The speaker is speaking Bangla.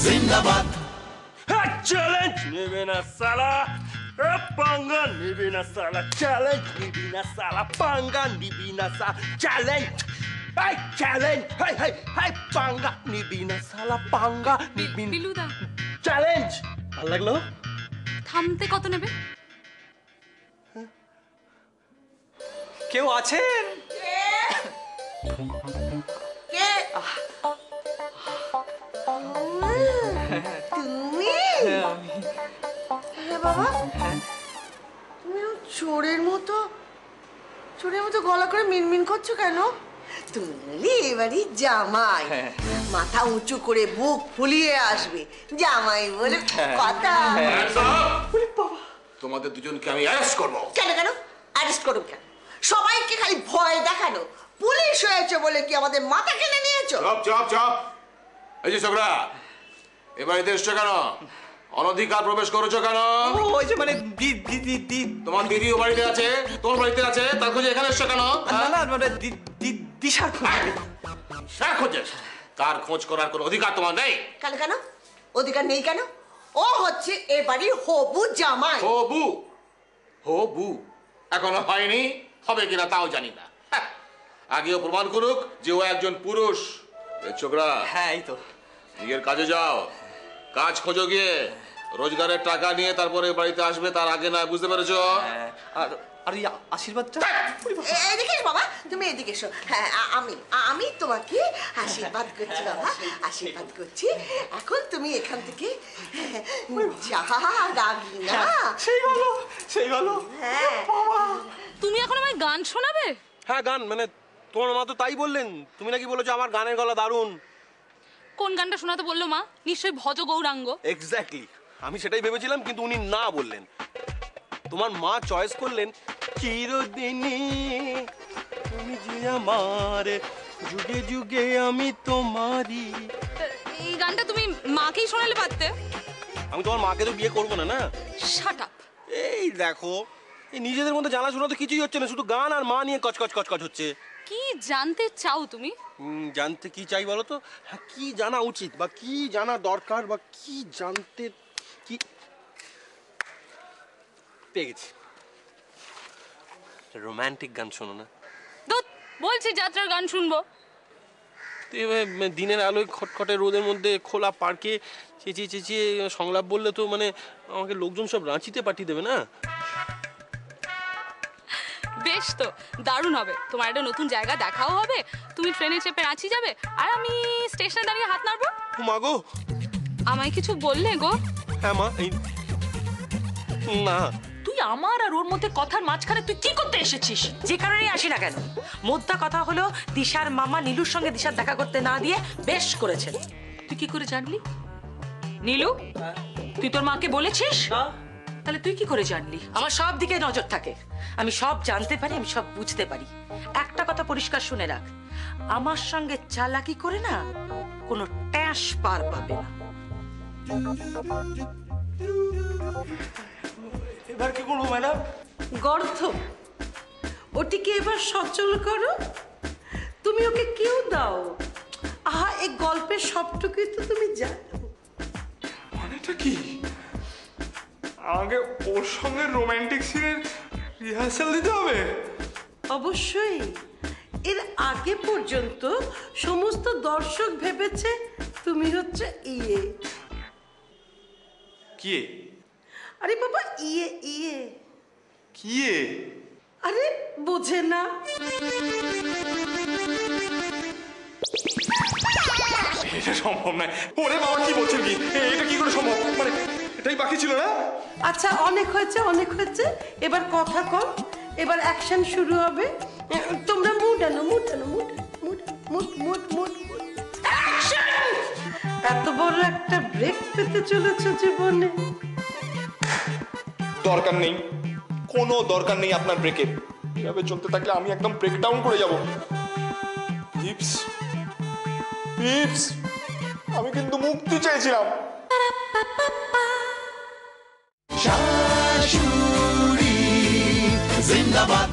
जिंदाबाद। চ্যালেঞ্জ নেবে না সালা, পাঙ্গা নিবি না সালা, চ্যালেঞ্জ নিবি না সালা, পাঙ্গা নিবি না সালা, চ্যালেঞ্জ হাই চ্যালেঞ্জ হাই হাই হাই, পাঙ্গা নিবি না সালা, পাঙ্গা নিবি না। বিলুদা চ্যালেঞ্জ ভালো লাগলো। থামতে কত নেবে? কেউ আছেন? তুমি বাবা, তুমি চোরের মতো গলা করে মিনমিন করছো কেন? তুমি এবারই জামাই, মাথা উঁচু করে বুক ফুলিয়ে আসবে জামাই বলে কথা। তোমাদের দুজনকে আমি অ্যারেস্ট করব। কেন কেন অ্যারেস্ট করো কেন? সবাইকে খালি ভয় দেখানো, পুলিশ হয়েছে বলে কি আমাদের মাথা কেটে নিয়েছো? Chop chop chop. এই যে ছোকরা, এবার এতে এসছো কেন? অনধিকার প্রবেশ করেছো কেন? ওই যে মানে তোমার দিদিও বাড়িতে আছে, তোর বাড়িতে আছে, তার খোঁজে এখানে এসছো কেন? না মানে দিশার খোঁজ। স্যার খোঁজে? তার খোঁজ করার কোনো অধিকার তোমার নেই। কেন কেন অধিকার নেই কেন? ও হচ্ছে এ বাড়ির হবু জামাই। হবু? হবু এখনো হয়নি, হবে কিনা তাও জানি না। আগেও প্রমাণ করুক যে ও একজন পুরুষ। এই ছোকরা, হ্যাঁ এই তো নিজের কাজে যাও, কাজ খোঁজো গিয়ে, রোজগারের টাকা নিয়ে তারপরে বাড়িতে আসবে, তার আগে না, বুঝতে পেরেছো? আর আর এই আশীর্বাদটা এদিকে এসো বাবা, তুমি এদিকে এসো। হ্যাঁ আমি তোমাকে আশীর্বাদ করছি বাবা, আশীর্বাদ করছি। এখন তুমি এখান থেকে যা রাগি না। সেই ভালো। হ্যাঁ তুমি এখন আমায় গান শোনাবে? হ্যাঁ গান, মানে তোমার মা তো তাই বললেন। তুমি নাকি বলেছো আমার গানের গলা দারুণ। কোন গানটা শোনাতে বললো মা? নিশ্চয়ই ভজ গৌরাঙ্গ। এক্স্যাক্টলি, আমি সেটাই ভেবেছিলাম, কিন্তু উনি না বললেন। তোমার মা চয়েস করলেন চিরদিনই তুমি যে আমার, যুগে যুগে আমি তোমারই। এই গানটা তুমি মাকেই শোনালে পারতে। আমি তোমার মাকে তো বিয়ে করবো না। না শাট আপ। এই দেখো, এই নিজেদের মধ্যে জানাশোনা তো কিছুই হচ্ছে না, শুধু গান আর মা নিয়ে কচকচ কচকচ হচ্ছে। কি জানতে চাও তুমি? জানতে কি চাই বলো তো? হ্যাঁ, কি জানা উচিত বা কি জানা দরকার বা কি জানতে কি পেয়ে গেছি। রোমান্টিক গান শোনো না। ধুৎ, বলছি যাত্রার গান শুনবো। তো এবার দিনের আলোয় খটখটে রোদের মধ্যে খোলা পার্কে চেঁচিয়ে চেঁচিয়ে সংলাপ বললে তো মানে আমাকে লোকজন সব রাঁচিতে পাঠিয়ে দেবে না। বেশ তো, দারুণ হবে। তোমার একটা নতুন জায়গা দেখাও হবে, তুমি ট্রেনে চেপে রাঁচি যাবে, আর আমি স্টেশনে দাঁড়িয়ে হাত নাড়বো। মা গো, আমায় কিছু বললে গো? হ্যাঁ মা, না তুই আমার আর ওর মধ্যে কথার মাঝখানে তুই কি করতে এসেছিস? যে কারণেই আসি না কেন, মোদ্দা কথা হলো দিশার মামা নীলুর সঙ্গে দিশার দেখা করতে না দিয়ে বেশ করেছেন। তুই কি করে জানলি? নীলু, তুই তোর মাকে বলেছিস? তাহলে তুই কি করে জানলি? আমার সব দিকে নজর থাকে, আমি সব জানতে পারি, আমি সব বুঝতে পারি। একটা কথা পরিষ্কার শুনে রাখ, আমার সঙ্গে চালাকি করে না কোনো ট্যাঁস পার পাবে না। এবার কি করবো ম্যাডাম? গর্ধ, ওটিকে এবার সচল করো। তুমি ওকে কেউ দাও। আহা, এই গল্পের সবটুকুই তো তুমি জানো। মানেটা কি? আমাকে ওর সঙ্গে রোমান্টিক সিনের রিহার্সাল দিতে হবে? অবশ্যই। এর আগে পর্যন্ত সমস্ত দর্শক ভেবেছে তুমি হচ্ছে ইয়ে। কি? আরে বাবা, ইয়ে ইয়ে। কি? আরে বোঝে না? এটা সম্ভব নয়। ওরে বাবা, কি বলছেন কি? এটা কি করে সম্ভব? মানে এটাই বাকি ছিল না? আচ্ছা, অনেক হয়েছে অনেক হয়েছে, এবার কথা কম, এবার অ্যাকশন শুরু হবে। তোমরা মুড আনো, মুড আনো, mood mood mood mood mood action! এত বড় একটা ব্রেক পেতে চলেছে জীবনে। দরকার নেই, কোনো দরকার নেই আপনার ব্রেকের। এভাবে চলতে থাকলে আমি একদম ব্রেকডাউন করে যাব। হিপস হিপস, আমি কিন্তু মুক্তি চাইছিলাম। শাশুড়ি জিন্দাবাদ।